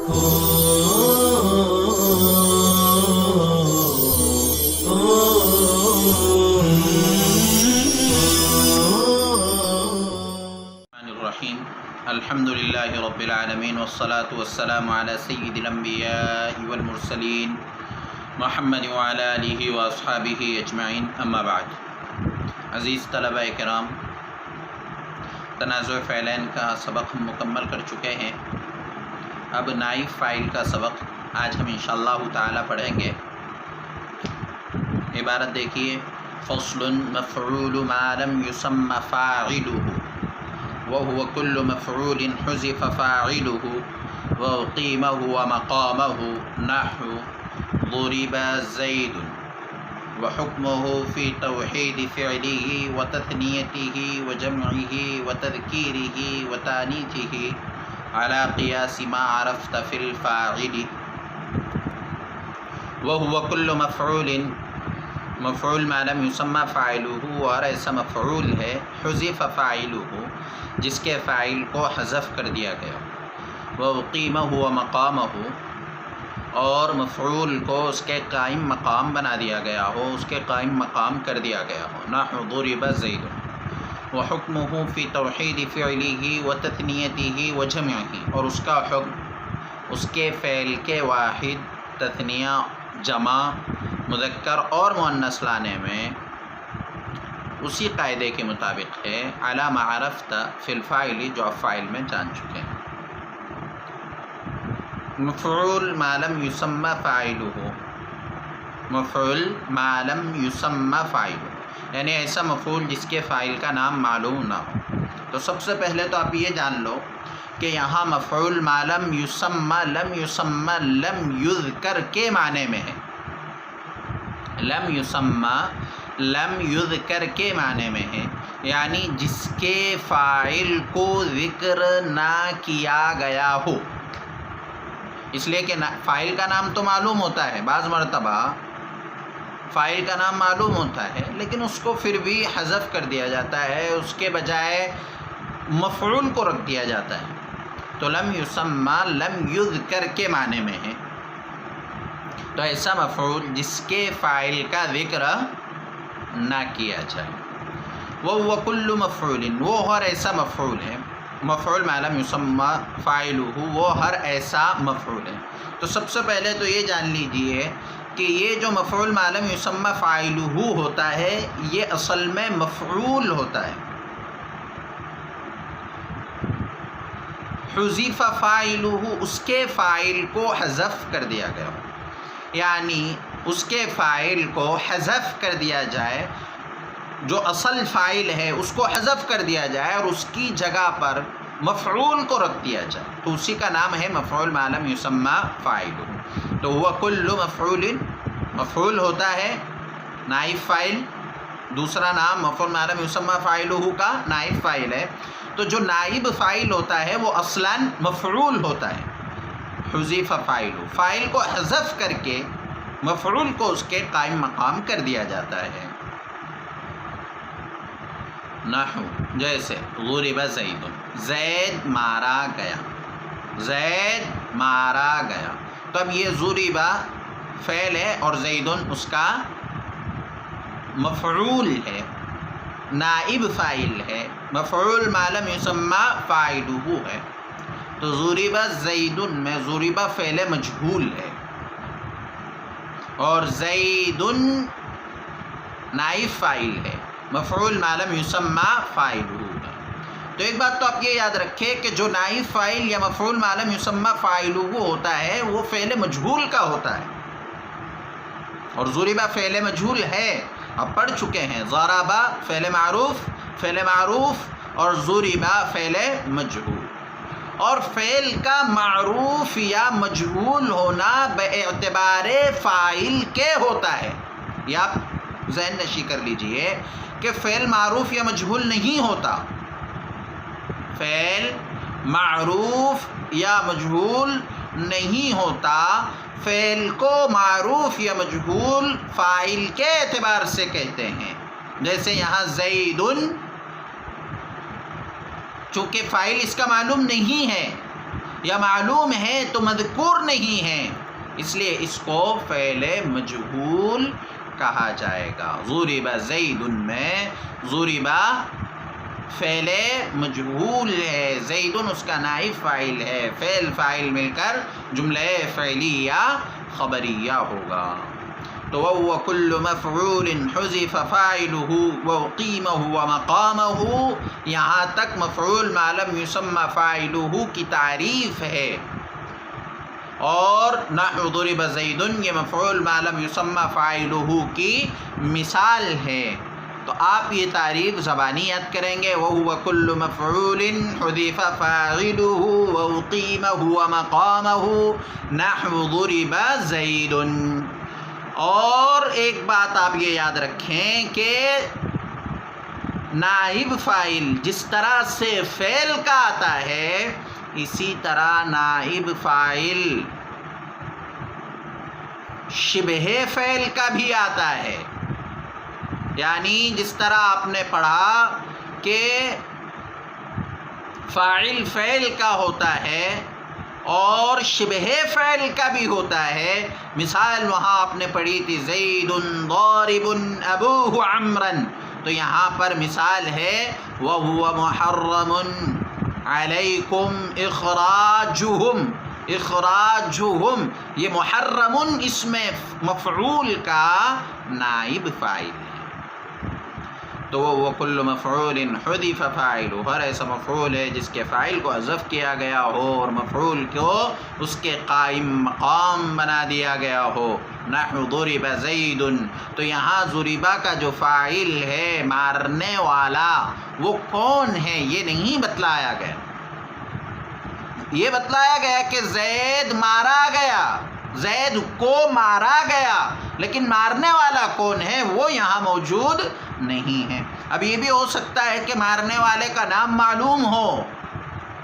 الرحیم الحمد للہ رب العالمین والصلاة والسلام علی سید الانبیاء والمرسلین محمد وعلی آلہ واصحابہ اجمعین اما بعد۔ عزیز طلبہ کرام، تنازع فعلین کا سبق ہم مکمل کر چکے ہیں۔ اب نائب فاعل کا سبق آج ہم انشاءاللہ تعالی پڑھیں گے۔ عبارت دیکھیے، فصل مفعول ما لم يسم فاعله وهو كل مفعول حذف فاعله وأقيم هو مقامه نحو ضرب زيد، وحكمه في توحيد فعله وتثنيته وجمعه وتذكيره وتانيثه على قياس ما عرفت في الفاعل، وهو كل مفعول مفعول ما لم يسمى فاعله، اور ایسا مفعول ہے حذف فاعله جس کے فاعل کو حذف کر دیا گیا، وأقيم هو مقامه، اور مفعول کو اس کے قائم مقام بنا دیا گیا ہو، اس کے قائم مقام کر دیا گیا ہو۔ نحو ضرب زید، وحکمہ فی توحید فعلہ وتثنیتہ وجمعہ، اور اس کا حکم اس کے فعل کے واحد، تثنیہ، جمع، مذکر اور مؤنث لانے میں اسی قاعدے کے مطابق ہے، علی ما عرفت فی الفاعل، جو آپ فاعل میں جان چکے ہیں۔ مفعول ما لم یسمى فاعلہ، مفعول ما لم یسمى فاعلہ یعنی ایسا مفعول جس کے فاعل کا نام معلوم نہ ہو۔ تو سب سے پہلے تو آپ یہ جان لو کہ یہاں مفعول ما لم یسمى لم یذکر کے معنی میں ہے، لم یسمى لم یذکر کے معنی میں ہے، یعنی جس کے فاعل کو ذکر نہ کیا گیا ہو۔ اس لیے کہ فاعل کا نام تو معلوم ہوتا ہے، بعض مرتبہ فاعل کا نام معلوم ہوتا ہے لیکن اس کو پھر بھی حذف کر دیا جاتا ہے، اس کے بجائے مفعول کو رکھ دیا جاتا ہے۔ تو لم یسمى لم یذکر کے معنی میں ہے، تو ایسا مفعول جس کے فاعل کا ذکر نہ کیا جائے۔ وہ کل مفعول، وہ ہر ایسا مفعول ہے، مفعول ما لم یسمى فاعلہ، وہ ہر ایسا مفعول ہے۔ تو سب سے پہلے تو یہ جان لیجئے کہ یہ جو مفعول ما لم یسمى فاعلہ ہوتا ہے یہ اصل میں مفعول ہوتا ہے، حذف فاعلہ، اس کے فاعل کو حذف کر دیا گیا، یعنی اس کے فاعل کو حذف کر دیا جائے، جو اصل فاعل ہے اس کو حذف کر دیا جائے اور اس کی جگہ پر مفعول کو رکھ دیا جائے، تو اسی کا نام ہے مفعول ما لم یسمى فاعلہ۔ تو وہ کل مفعول، مفعول ہوتا ہے نائب فاعل، دوسرا نام مفعول ما لم یسمى فاعلہ کا نائب فاعل ہے۔ تو جو نائب فاعل ہوتا ہے وہ اصلاً مفعول ہوتا ہے، حذف فاعلہ، فاعل کو حذف کر کے مفعول کو اس کے قائم مقام کر دیا جاتا ہے۔ نحو جیسے ضرب زید، زید مارا گیا، زید مارا گیا۔ تو اب یہ ضرب فعل ہے اور زید اس کا مفعول ہے، نائب فاعل ہے، مفعول ما لم یسمى فاعلہ ہے۔ تو ضرب زید میں ضرب فعل مجہول ہے اور زید نائب فاعل ہے، مفعول ما لم یسمى فاعلہ ہے۔ تو ایک بات تو آپ یہ یاد رکھیں کہ جو نائب فاعل یا مفعول ما لم یسمى فاعلہ ہوتا ہے وہ فعل مجہول کا ہوتا ہے، اور ضرب فعل مجہول ہے، اب پڑھ چکے ہیں، ضرب فعل معروف اور ضرب فعل مجہول۔ اور فعل کا معروف یا مجہول ہونا باعتبار فاعل کے ہوتا ہے، یہ آپ ذہن نشی کر لیجئے کہ فعل معروف یا مجہول نہیں ہوتا، فعل معروف یا مجہول نہیں ہوتا، فعل کو معروف یا مجہول فاعل کے اعتبار سے کہتے ہیں۔ جیسے یہاں زید، چونکہ فاعل اس کا معلوم نہیں ہے یا معلوم ہے تو مذکور نہیں ہے، اس لیے اس کو فعل مجہول کہا جائے گا۔ ضرب زید میں ضرب فعل مجہول ہے، زید اس کا نائب فاعل ہے، فعل فاعل مل کر جملہ فعلیہ خبریہ ہوگا۔ تو وَهُوَ كُلُّ مَفْعُولٍ حُذِفَ فَاعِلُهُ وَأُقِيمَهُ وَمَقَامَهُ، یہاں تک مفعول ما لم يسمى فاعلہ کی تعریف ہے، اور نحو ضرب زید یہ مفعول ما لم يسمى فاعلہ کی مثال ہے۔ تو آپ یہ تعریف زبانی یاد کریں گے، وَهُوَ كُلُّ مَفْعُولٍ حُذِفَ فَاعِلُهُ وَأُقِيمَهُ وَمَقَامَهُ نحو ضرب زید۔ اور ایک بات آپ یہ یاد رکھیں کہ نائب فاعل جس طرح سے فعل کا آتا ہے، اسی طرح نائب فاعل شبہ فعل کا بھی آتا ہے۔ یعنی جس طرح آپ نے پڑھا کہ فاعل فعل کا ہوتا ہے اور شبہ فعل کا بھی ہوتا ہے، مثال وہاں آپ نے پڑھی تھی زید ضارب ابوہ عمرا، تو یہاں پر مثال ہے وَهُوَ مُحَرَّمٌ عَلَيْكُمْ اخراجہم، اخراجہم یہ محرم اسم مفعول کا نائب فاعل ہے۔ تو وہ کل مفعول حذف فاعلہ، ہر ایسا مفعول ہے جس کے فاعل کو حذف کیا گیا ہو اور مفعول کو اس کے قائم مقام بنا دیا گیا ہو۔ نحو ضرب زید، تو یہاں ضربہ کا جو فاعل ہے مارنے والا وہ کون ہے یہ نہیں بتلایا گیا، یہ بتلایا گیا کہ زید مارا گیا، زید کو مارا گیا، لیکن مارنے والا کون ہے وہ یہاں موجود نہیں ہے۔ اب یہ بھی ہو سکتا ہے کہ مارنے والے کا نام معلوم ہو،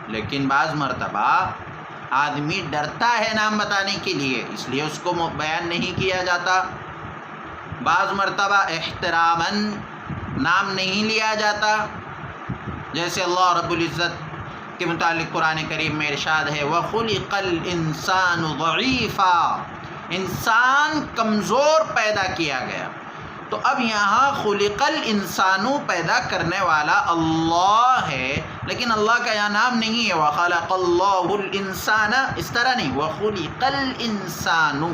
لیکن بعض مرتبہ آدمی ڈرتا ہے نام بتانے کے لیے، اس لیے اس کو بیان نہیں کیا جاتا۔ بعض مرتبہ احتراماً نام نہیں لیا جاتا، جیسے اللہ رب العزت کے متعلق قرآن کریم میں ارشاد ہے وَخُلِقَ الْإِنسَانُ ضَعِيفًا، انسان کمزور پیدا کیا گیا۔ تو اب یہاں خلق الانسان پیدا کرنے والا اللہ ہے، لیکن اللہ کا یہاں نام نہیں ہے وَخَلَقَ اللَّهُ الْإِنسَانَ، اس طرح نہیں، وَخُلِقَ الْإِنسَانُ،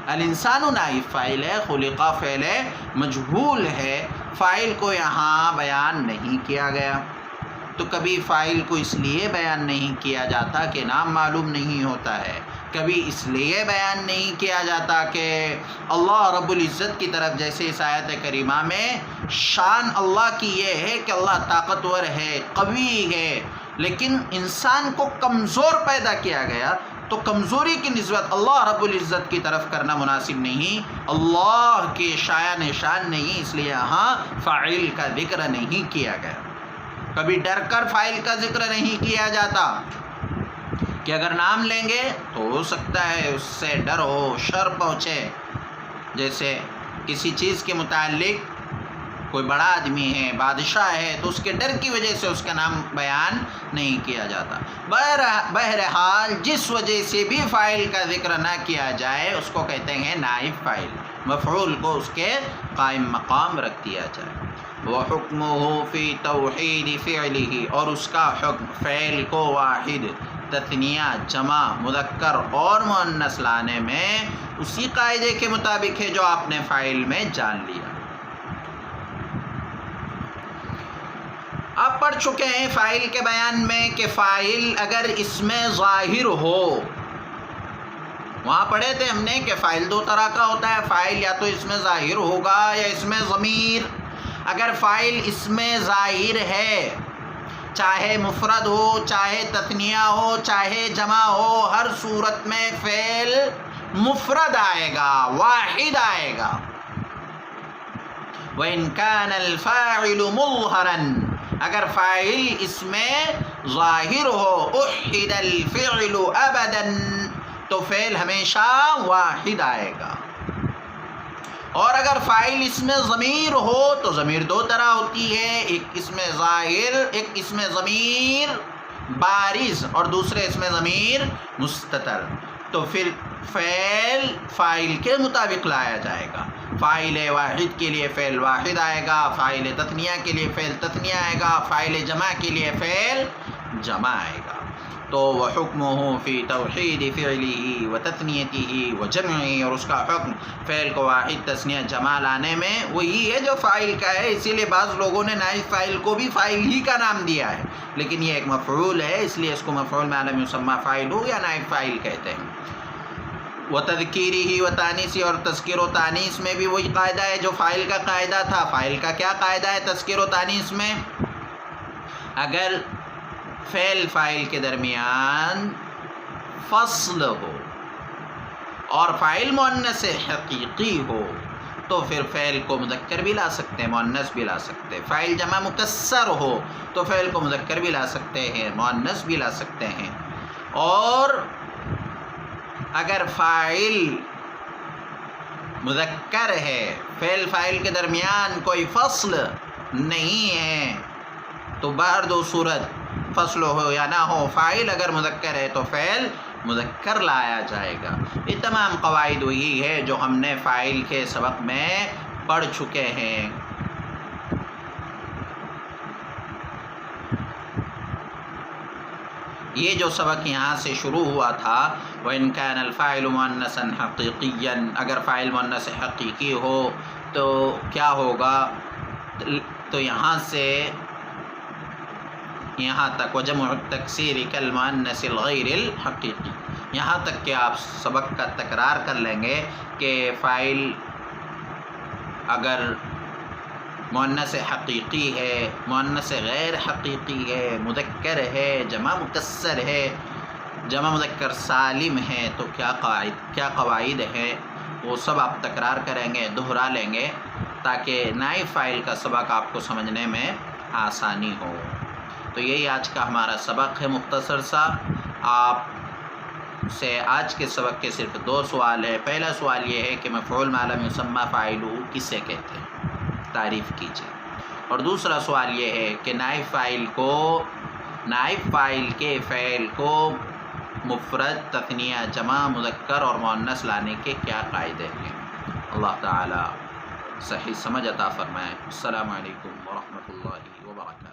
الانسان نائب فاعل ہے، خلقہ فعل مجہول ہے، فاعل کو یہاں بیان نہیں کیا گیا۔ تو کبھی فاعل کو اس لیے بیان نہیں کیا جاتا کہ نام معلوم نہیں ہوتا ہے، کبھی اس لیے بیان نہیں کیا جاتا کہ اللہ رب العزت کی طرف، جیسے اس آیت کریمہ میں شان اللہ کی یہ ہے کہ اللہ طاقتور ہے، قوی ہے، لیکن انسان کو کمزور پیدا کیا گیا، تو کمزوری کی نسبت اللہ رب العزت کی طرف کرنا مناسب نہیں، اللہ کے شایان شان نہیں، اس لیے یہاں فاعل کا ذکر نہیں کیا گیا۔ کبھی ڈر کر فاعل کا ذکر نہیں کیا جاتا کہ اگر نام لیں گے تو ہو سکتا ہے اس سے ڈر ہو، شر پہنچے، جیسے کسی چیز کے متعلق کوئی بڑا آدمی ہے، بادشاہ ہے، تو اس کے ڈر کی وجہ سے اس کا نام بیان نہیں کیا جاتا۔ بہرحال جس وجہ سے بھی فاعل کا ذکر نہ کیا جائے اس کو کہتے ہیں نائب فاعل، مفعول کو اس کے قائم مقام رکھ دیا جائے۔ وَحُكْمُهُ فِي تَوْحِيدِ فِعْلِهِ، اور اس کا حکم فعل کو واحد، تثنیہ، جمع، مذکر اور مؤنث لانے میں اسی قاعدے کے مطابق ہے جو آپ نے فاعل میں جان لیا۔ آپ پڑھ چکے ہیں فاعل کے بیان میں کہ فاعل اگر اس میں ظاہر ہو، وہاں پڑھے تھے ہم نے کہ فاعل دو طرح کا ہوتا ہے، فاعل یا تو اس میں ظاہر ہوگا یا اس میں ضمیر۔ اگر فاعل اس میں ظاہر ہے، چاہے مفرد ہو، چاہے تثنیہ ہو، چاہے جمع ہو، ہر صورت میں فعل مفرد آئے گا، واحد آئے گا۔ وَإِنْ كَانَ الْفَاعِلُ مُظْهَرًا، اگر فاعل اس میں ظاہر ہو، اُحِّدَ الْفِعْلُ أَبَدًا، تو فعل ہمیشہ واحد آئے گا۔ اور اگر فاعل اس میں ضمیر ہو تو ضمیر دو طرح ہوتی ہے، ایک اس میں ظاہر، ایک اس میں ضمیر بارز اور دوسرے اس میں ضمیر مستتر، تو پھر فعل فاعل کے مطابق لایا جائے گا۔ فاعل واحد کے لیے فعل واحد آئے گا، فاعل تثنیہ کے لیے فعل تثنیہ آئے گا، فاعل جمع کے لیے فعل جمع آئے گا۔ تو وحکمہ فی توحید فعلہ و تثنیتہ و جمعہ، اور اس کا حکم فعل کو واحد تثنیہ جمع لانے میں وہی ہے جو فاعل کا ہے۔ اسی لیے بعض لوگوں نے نائب فاعل کو بھی فاعل ہی کا نام دیا ہے، لیکن یہ ایک مفعول ہے، اس لیے اس کو مفعول ما لم یسمى فاعلہ یا نائب فاعل کہتے ہیں۔ و تذکیرہ و تانیث، اور تذکیر و تانیث میں بھی وہی قاعدہ ہے جو فاعل کا قاعدہ تھا۔ فاعل کا کیا قاعدہ ہے تذکیر و تانیث میں؟ اگر فعل فاعل کے درمیان فصل ہو اور فاعل مؤنث حقیقی ہو تو پھر فعل کو مذکر بھی لا سکتے ہیں، مؤنث بھی لا سکتے ہیں۔ فاعل جمع مکسر ہو تو فعل کو مذکر بھی لا سکتے ہیں، مؤنث بھی لا سکتے ہیں۔ اور اگر فاعل مذکر ہے، فعل فاعل کے درمیان کوئی فصل نہیں ہے، تو باہر دو صورت فصل ہو یا نہ ہو، فاعل اگر مذکر ہے تو فعل مذکر لایا جائے گا۔ یہ تمام قواعد وہی ہے جو ہم نے فاعل کے سبق میں پڑھ چکے ہیں۔ یہ جو سبق یہاں سے شروع ہوا تھا، وَإِنْ كَانَ الْفَاعِلُ مُؤَنَّثًا حَقِيقِيًّا، اگر فاعل مؤنث حقیقی ہو تو کیا ہوگا؟ تو یہاں سے یہاں تک وجمع التکسیر کالمؤنث الغیر الحقیقی، یہاں تک کہ آپ سبق کا تکرار کر لیں گے کہ فاعل اگر مؤنث حقیقی ہے، مؤنث غیر حقیقی ہے، مذکر ہے، جمع مکسر ہے، جمع مذکر سالم ہے، تو کیا قواعد ہیں وہ سب آپ تکرار کریں گے، دہرا لیں گے، تاکہ نائب فاعل کا سبق آپ کو سمجھنے میں آسانی ہو۔ تو یہی آج کا ہمارا سبق ہے مختصر سا۔ آپ سے آج کے سبق کے صرف 2 سوال ہے۔ پہلا سوال یہ ہے کہ مفعول ما لم یسمى فاعلہ کسے کہتے ہیں، تعریف کیجیے۔ اور دوسرا سوال یہ ہے کہ نائب فاعل کے فعل کو مفرد، تثنیہ، جمع، مذکر اور مؤنث لانے کے کیا قاعدے ہیں؟ اللہ تعالی صحیح سمجھ عطا فرمائے۔ السلام علیکم ورحمۃ اللہ وبرکاتہ۔